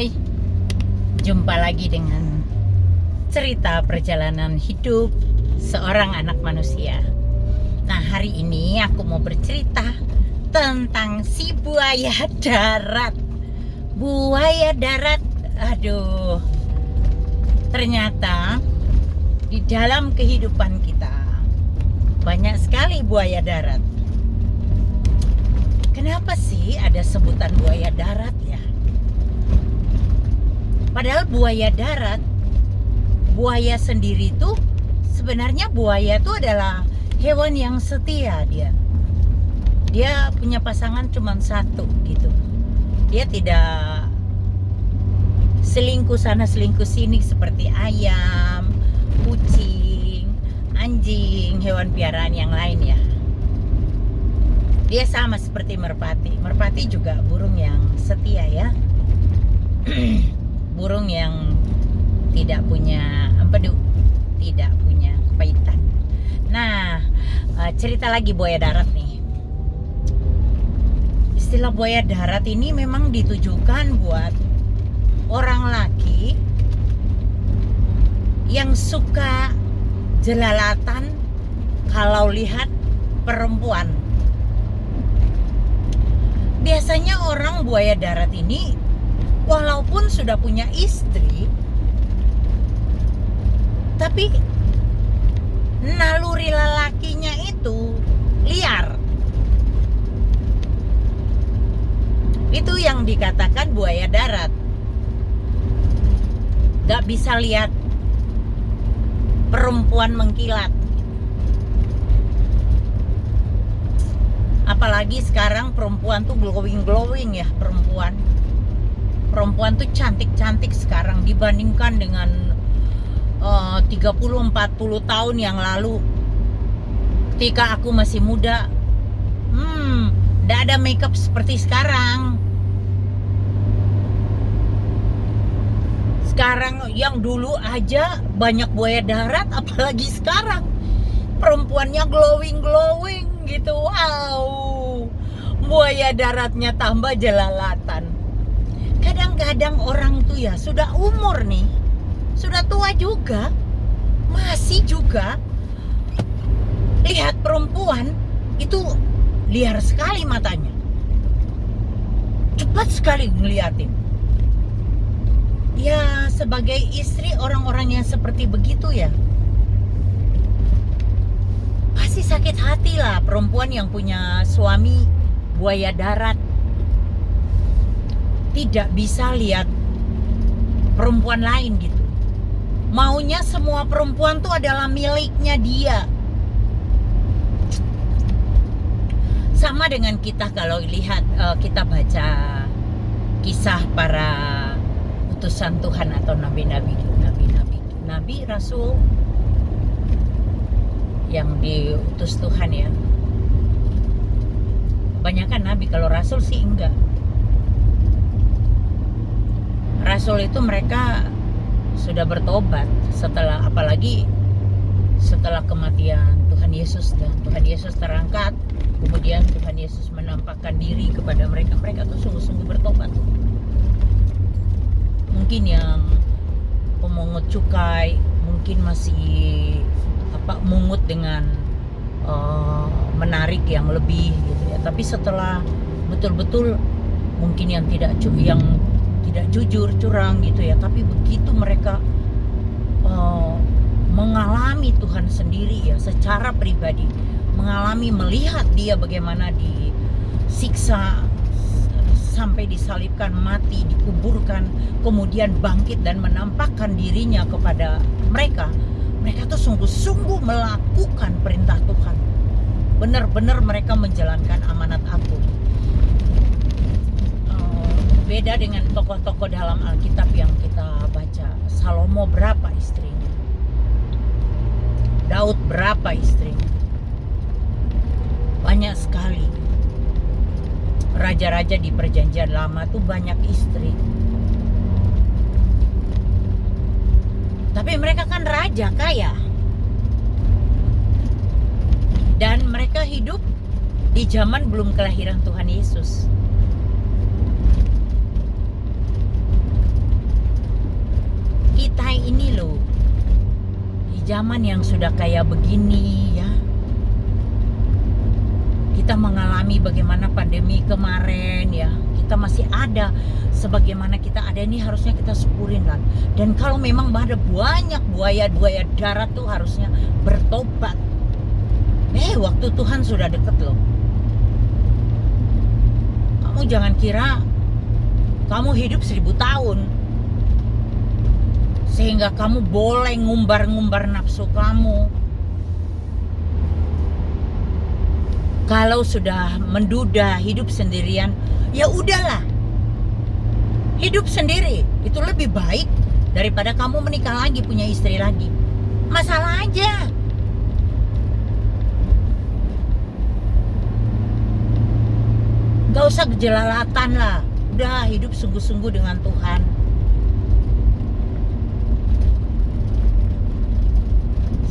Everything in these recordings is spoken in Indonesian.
Hai, jumpa lagi dengan cerita perjalanan hidup seorang anak manusia. Nah, hari ini aku mau bercerita tentang si buaya darat. Buaya darat, aduh. Ternyata di dalam kehidupan kita banyak sekali buaya darat. Kenapa sih ada sebutan buaya darat ya? Padahal buaya darat, buaya sendiri tuh sebenarnya buaya itu adalah hewan yang setia dia. Dia punya pasangan cuma satu gitu. Dia tidak selingkuh sana selingkuh sini seperti ayam, kucing, anjing, hewan piaraan yang lain ya. Dia sama seperti merpati. Merpati juga burung yang setia ya. Burung yang tidak punya empedu, tidak punya kepahitan. Nah, cerita lagi buaya darat nih. Istilah buaya darat ini memang ditujukan buat orang laki yang suka jelalatan kalau lihat perempuan. Biasanya orang buaya darat ini walaupun sudah punya istri, tapi naluri lelakinya itu liar. Itu yang dikatakan buaya darat. Gak bisa lihat perempuan mengkilat. Apalagi sekarang perempuan tuh glowing ya, perempuan tuh cantik-cantik sekarang dibandingkan dengan 30-40 tahun yang lalu. Ketika aku masih muda, gak ada makeup seperti sekarang. Sekarang yang dulu aja banyak buaya darat, apalagi sekarang perempuannya glowing gitu. Wow, buaya daratnya tambah jelalatan. Kadang-kadang orang tuh ya sudah umur nih, sudah tua juga, masih juga lihat perempuan itu liar sekali matanya, cepat sekali ngeliatin. Ya sebagai istri orang-orang yang seperti begitu ya pasti sakit hati lah, perempuan yang punya suami buaya darat. Tidak bisa lihat perempuan lain gitu. Maunya semua perempuan tuh adalah miliknya dia. Sama dengan kita kalau lihat kita baca kisah para utusan Tuhan atau nabi-nabi, rasul yang diutus Tuhan ya. Kebanyakan nabi, kalau rasul sih enggak. Rasul itu mereka sudah bertobat setelah, apalagi setelah kematian Tuhan Yesus dan Tuhan Yesus terangkat, kemudian Tuhan Yesus menampakkan diri kepada mereka. Mereka tuh sungguh-sungguh bertobat. Mungkin yang pemungut cukai mungkin masih mungut dengan menarik yang lebih gitu ya. Tapi setelah betul-betul mungkin yang tidak jujur, curang gitu ya, tapi begitu mereka mengalami Tuhan sendiri ya, secara pribadi mengalami, melihat dia bagaimana disiksa sampai disalibkan, mati, dikuburkan, kemudian bangkit dan menampakkan dirinya kepada mereka tuh sungguh-sungguh melakukan perintah Tuhan. Benar-benar mereka menjalankan amanat aku. Beda dengan tokoh-tokoh dalam Alkitab yang kita baca. Salomo berapa istrinya? Daud berapa istrinya? Banyak sekali. Raja-raja di perjanjian lama tuh banyak istri. Tapi mereka kan raja kaya. Dan mereka hidup di zaman belum kelahiran Tuhan Yesus. zaman yang sudah kayak begini ya, kita mengalami bagaimana pandemi kemarin ya, kita masih ada sebagaimana kita ada ini, harusnya kita syukurin lah. Dan kalau memang ada banyak buaya darat tuh harusnya bertobat. Waktu Tuhan sudah deket loh. Kamu jangan kira kamu hidup 1000 tahun sehingga kamu boleh ngumbar-ngumbar nafsu kamu. Kalau sudah menduda hidup sendirian, ya udahlah, hidup sendiri itu lebih baik daripada kamu menikah lagi, punya istri lagi. Masalah aja. Gak usah kejelalatan lah. Udah hidup sungguh-sungguh dengan Tuhan.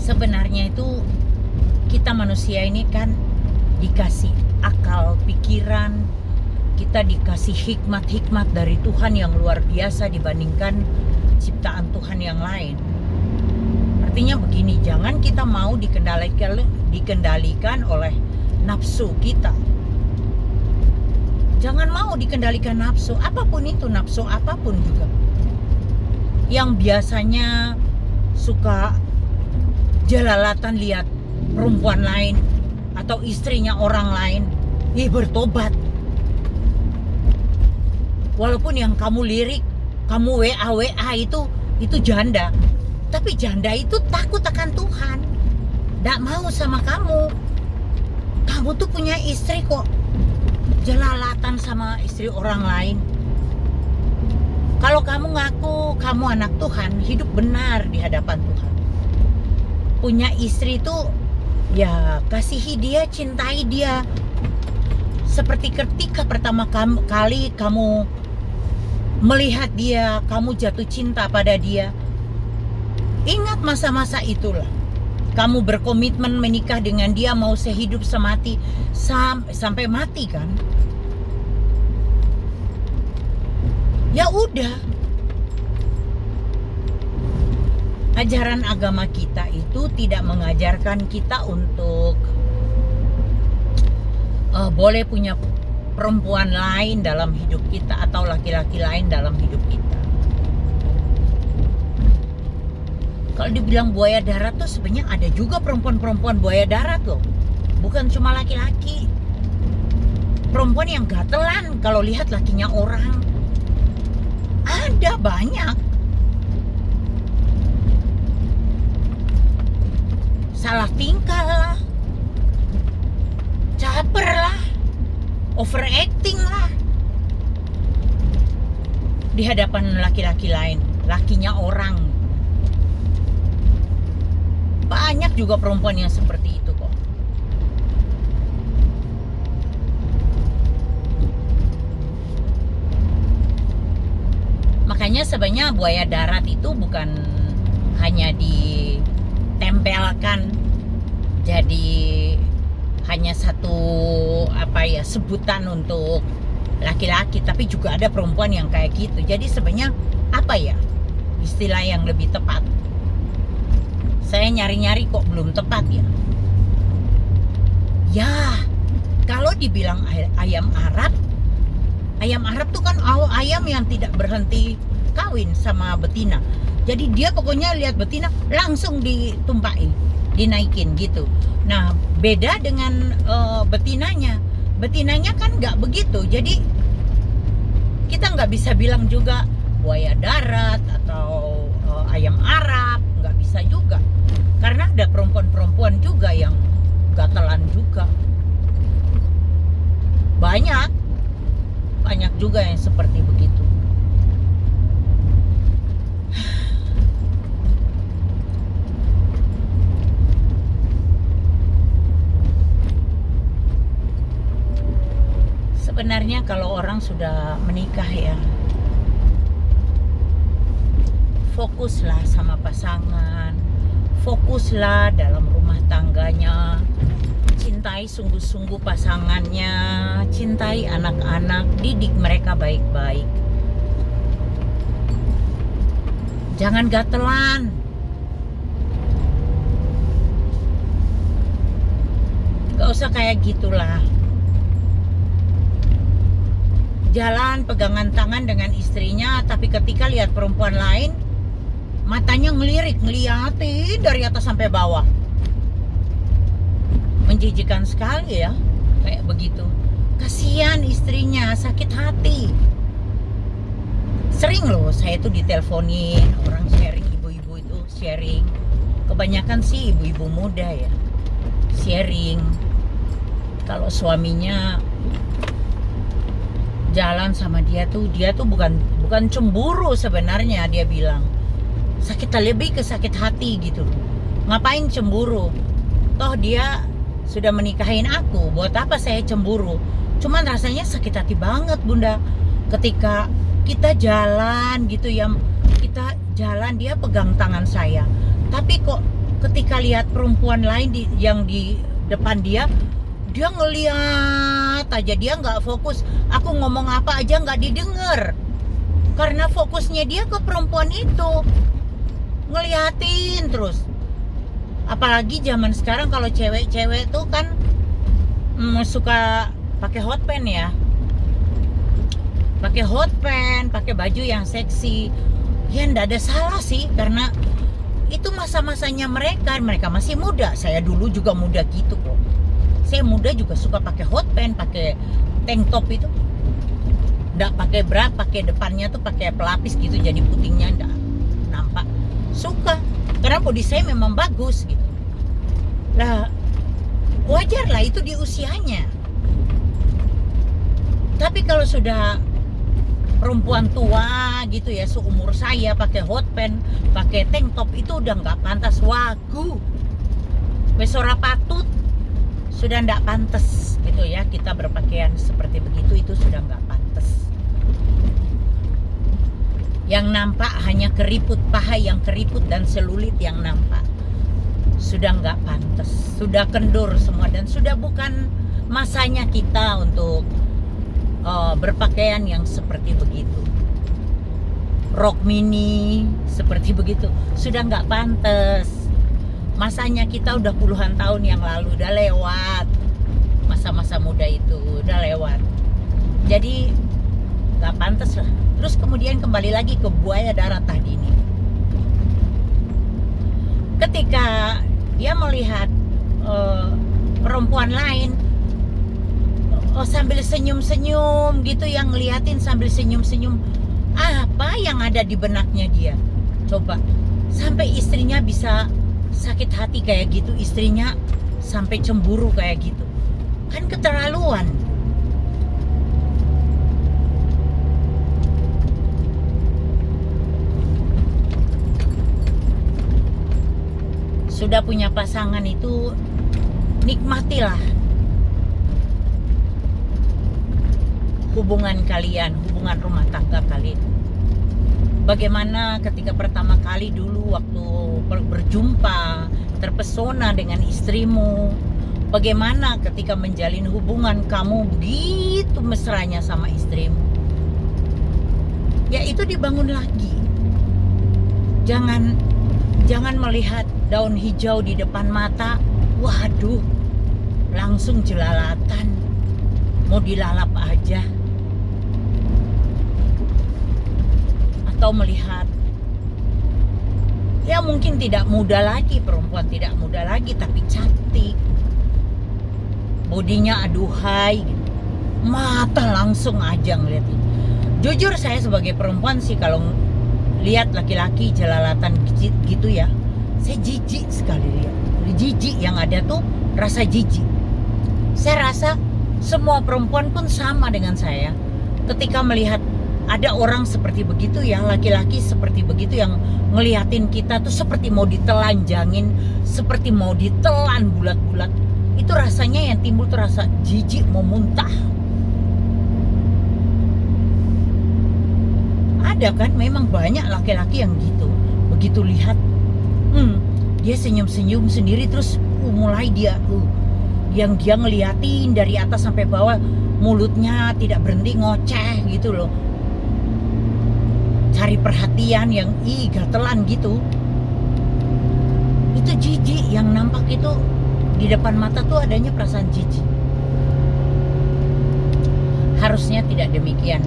Sebenarnya itu kita manusia ini kan dikasih akal pikiran, kita dikasih hikmat-hikmat dari Tuhan yang luar biasa dibandingkan ciptaan Tuhan yang lain. Artinya begini, jangan kita mau dikendalikan oleh nafsu kita. Jangan mau dikendalikan nafsu, apapun itu, nafsu apapun juga. Yang biasanya suka jelalatan lihat perempuan lain atau istrinya orang lain, bertobat. Walaupun yang kamu lirik, kamu WA itu janda. Tapi janda itu takut akan Tuhan, gak mau sama kamu. Kamu tuh punya istri kok jelalatan sama istri orang lain. Kalau kamu ngaku kamu anak Tuhan, hidup benar di hadapan Tuhan. Punya istri itu ya kasihi dia, cintai dia. Seperti ketika pertama kali kamu melihat dia, kamu jatuh cinta pada dia. Ingat masa-masa itulah. Kamu berkomitmen menikah dengan dia, mau sehidup semati sampai mati kan? Ya udah. Ajaran agama kita itu tidak mengajarkan kita untuk boleh punya perempuan lain dalam hidup kita atau laki-laki lain dalam hidup kita. Kalau dibilang buaya darat tuh sebenarnya ada juga perempuan-perempuan buaya darat loh. Bukan cuma laki-laki. Perempuan yang gatelan kalau lihat lakinya orang. Ada banyak. Salah tingkah lah. Caper lah. Overacting lah. Di hadapan laki-laki lain. Lakinya orang. Banyak juga perempuan yang seperti itu kok. Makanya sebenarnya buaya darat itu bukan hanya ditempelkan jadi hanya satu sebutan untuk laki-laki, tapi juga ada perempuan yang kayak gitu. Jadi sebenarnya istilah yang lebih tepat? Saya nyari-nyari kok belum tepat ya. Ya, kalau dibilang ayam Arab tuh kan ayam yang tidak berhenti kawin sama betina. Jadi dia pokoknya lihat betina langsung ditumpahin, dinaikin gitu. Nah, beda dengan betinanya. Betinanya kan nggak begitu. Jadi kita nggak bisa bilang juga buaya darat atau ayam Arab, nggak bisa juga. Karena ada perempuan-perempuan juga yang gatelan juga. Banyak juga yang seperti begitu. Sebenarnya kalau orang sudah menikah ya, fokuslah sama pasangan, fokuslah dalam rumah tangganya, cintai sungguh-sungguh pasangannya, cintai anak-anak, didik mereka baik-baik. Jangan gatelan. Gak usah kayak gitulah. Jalan pegangan tangan dengan istrinya, tapi ketika lihat perempuan lain, matanya ngeliatin dari atas sampai bawah. Menjijikan sekali ya, kayak begitu. Kasihan istrinya, sakit hati. Sering loh saya tuh diteleponin orang sharing, ibu-ibu itu sharing. Kebanyakan sih ibu-ibu muda ya, sharing kalau suaminya jalan sama dia tuh bukan cemburu sebenarnya, dia bilang lebih ke sakit hati gitu. Ngapain cemburu, toh dia sudah menikahin aku, buat apa saya cemburu? Cuman rasanya sakit hati banget bunda, ketika kita jalan gitu ya, kita jalan dia pegang tangan saya, tapi kok ketika lihat perempuan lain yang di depan dia ngeliat aja, dia nggak fokus. Aku ngomong apa aja nggak didengar, karena fokusnya dia ke perempuan itu, ngeliatin terus. Apalagi zaman sekarang kalau cewek-cewek tuh kan suka pakai hot pants ya, pakai baju yang seksi. Ya ndak ada salah sih, karena itu masa-masanya mereka masih muda. Saya dulu juga muda gitu kok. Saya muda juga suka pakai hot pants, pakai tank top itu. Nggak pakai bra, pakai depannya tuh pakai pelapis gitu, jadi putingnya nggak nampak. Suka, karena body saya memang bagus gitu. Lah, wajar lah itu di usianya. Tapi kalau sudah perempuan tua gitu ya, seumur saya pakai hot pants, pakai tank top, itu udah nggak pantas. Wagu, besora patut, sudah nggak pantas gitu ya, kita berpakaian seperti begitu, itu sudah nggak pantas. Yang nampak hanya keriput paha, yang keriput dan selulit yang nampak. Sudah nggak pantas, sudah kendur semua, dan sudah bukan masanya kita untuk berpakaian yang seperti begitu. Rok mini seperti begitu sudah nggak pantas. Masanya kita udah puluhan tahun yang lalu, udah lewat. Masa-masa muda itu udah lewat. Jadi nggak pantas lah. Terus kemudian kembali lagi ke buaya darat tadi nih. Ketika dia melihat perempuan lain, sambil senyum-senyum gitu, yang ngeliatin sambil senyum-senyum, apa yang ada di benaknya dia? Coba, sampai istrinya bisa sakit hati kayak gitu, istrinya sampai cemburu kayak gitu, kan keterlaluan. Sudah punya pasangan itu nikmatilah hubungan kalian, hubungan rumah tangga kalian. Bagaimana ketika pertama kali dulu waktu berjumpa, terpesona dengan istrimu. Bagaimana ketika menjalin hubungan kamu begitu mesranya sama istrimu. Ya itu dibangun lagi. Jangan melihat daun hijau di depan mata, waduh, langsung jelalatan, mau dilalap aja. Atau melihat, ya mungkin tidak muda lagi, perempuan tidak muda lagi, tapi cantik, bodinya aduhai, mata langsung aja ngeliatin. Jujur saya sebagai perempuan sih, kalau lihat laki-laki jelalatan gitu ya, saya jijik sekali lihat. Jijik, yang ada tuh rasa jijik. Saya rasa semua perempuan pun sama dengan saya ketika melihat ada orang seperti begitu ya, laki-laki seperti begitu yang ngeliatin kita tuh seperti mau ditelanjangin, seperti mau ditelan bulat-bulat. Itu rasanya yang timbul tuh rasa jijik, mau muntah. Ada kan, memang banyak laki-laki yang gitu. Begitu lihat, dia senyum-senyum sendiri, terus mulai yang dia ngeliatin dari atas sampai bawah, mulutnya tidak berhenti ngoceh gitu loh, cari perhatian yang gatelan gitu. Itu jijik, yang nampak itu di depan mata tuh adanya perasaan jijik. Harusnya tidak demikian.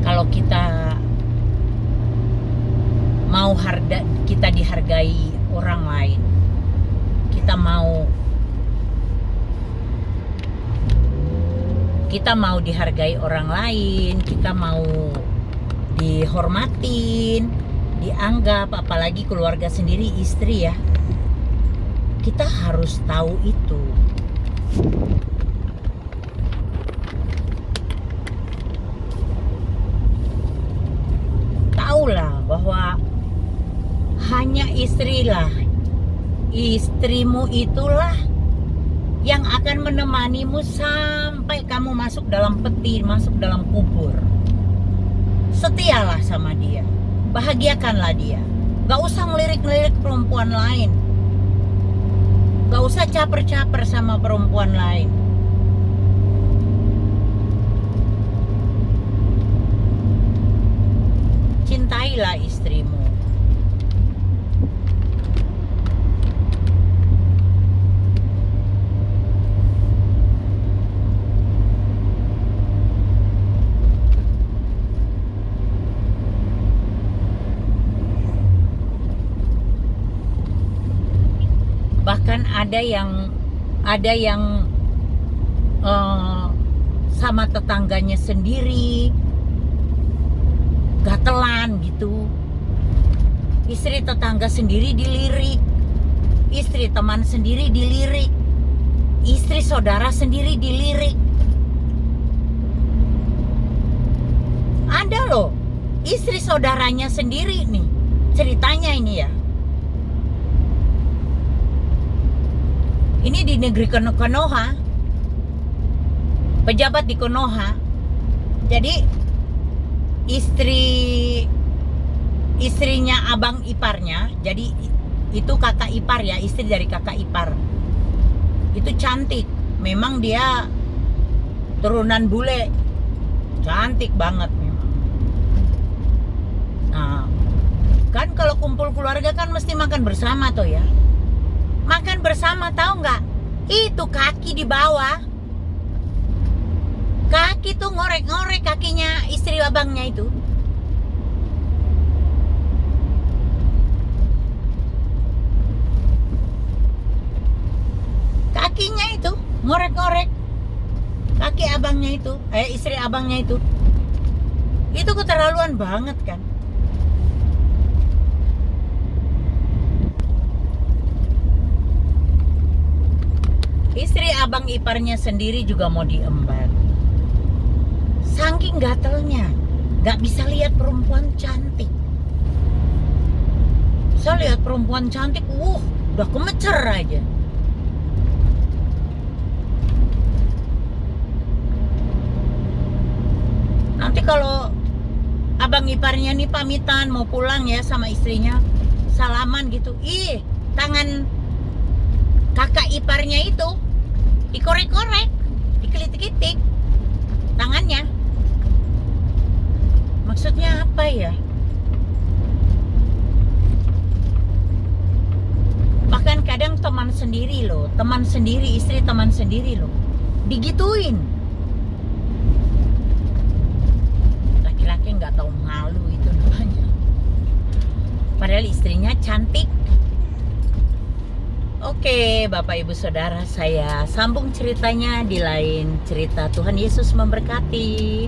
Kalau kita mau kita dihargai orang lain, kita mau dihargai orang lain, kita mau dihormatin, dianggap, apalagi keluarga sendiri, istri ya, kita harus tahu itu. Taulah bahwa hanya istrimu itulah yang akan menemanimu sampai kamu masuk dalam peti, masuk dalam kubur. Setialah sama dia, bahagiakanlah dia. Gak usah ngelirik-ngelirik perempuan lain, gak usah caper-caper sama perempuan lain. Cintailah istrimu. Bahkan ada yang sama tetangganya sendiri gatelan gitu. Istri tetangga sendiri dilirik, istri teman sendiri dilirik, istri saudara sendiri dilirik. Ada loh istri saudaranya sendiri nih, ceritanya ini ya. Ini di negeri Konoha, pejabat di Konoha. Jadi istrinya abang iparnya, jadi itu kakak ipar ya, istri dari kakak ipar. Itu cantik, memang dia turunan bule, cantik banget memang. Nah, kan kalau kumpul keluarga kan mesti makan bersama tuh ya. Makan bersama, tahu nggak? Itu kaki di bawah, kaki tuh ngorek-ngorek kakinya istri abangnya itu. Kakinya itu ngorek-ngorek kaki abangnya itu, istri abangnya itu. Itu keterlaluan banget kan. Istri abang iparnya sendiri juga mau diembat. Saking gatelnya, gak bisa lihat perempuan cantik. Saya lihat perempuan cantik, udah kemecer aja. Nanti kalau abang iparnya nih pamitan mau pulang ya sama istrinya, salaman gitu, tangan kakak iparnya itu dikorek-korek, dikelitik-kelitik tangannya. Maksudnya apa ya? Bahkan kadang teman sendiri, istri teman sendiri loh, digituin. Laki-laki nggak tahu malu itu namanya. Padahal istrinya cantik. Oke, Bapak Ibu Saudara, saya sambung ceritanya di lain cerita. Tuhan Yesus memberkati.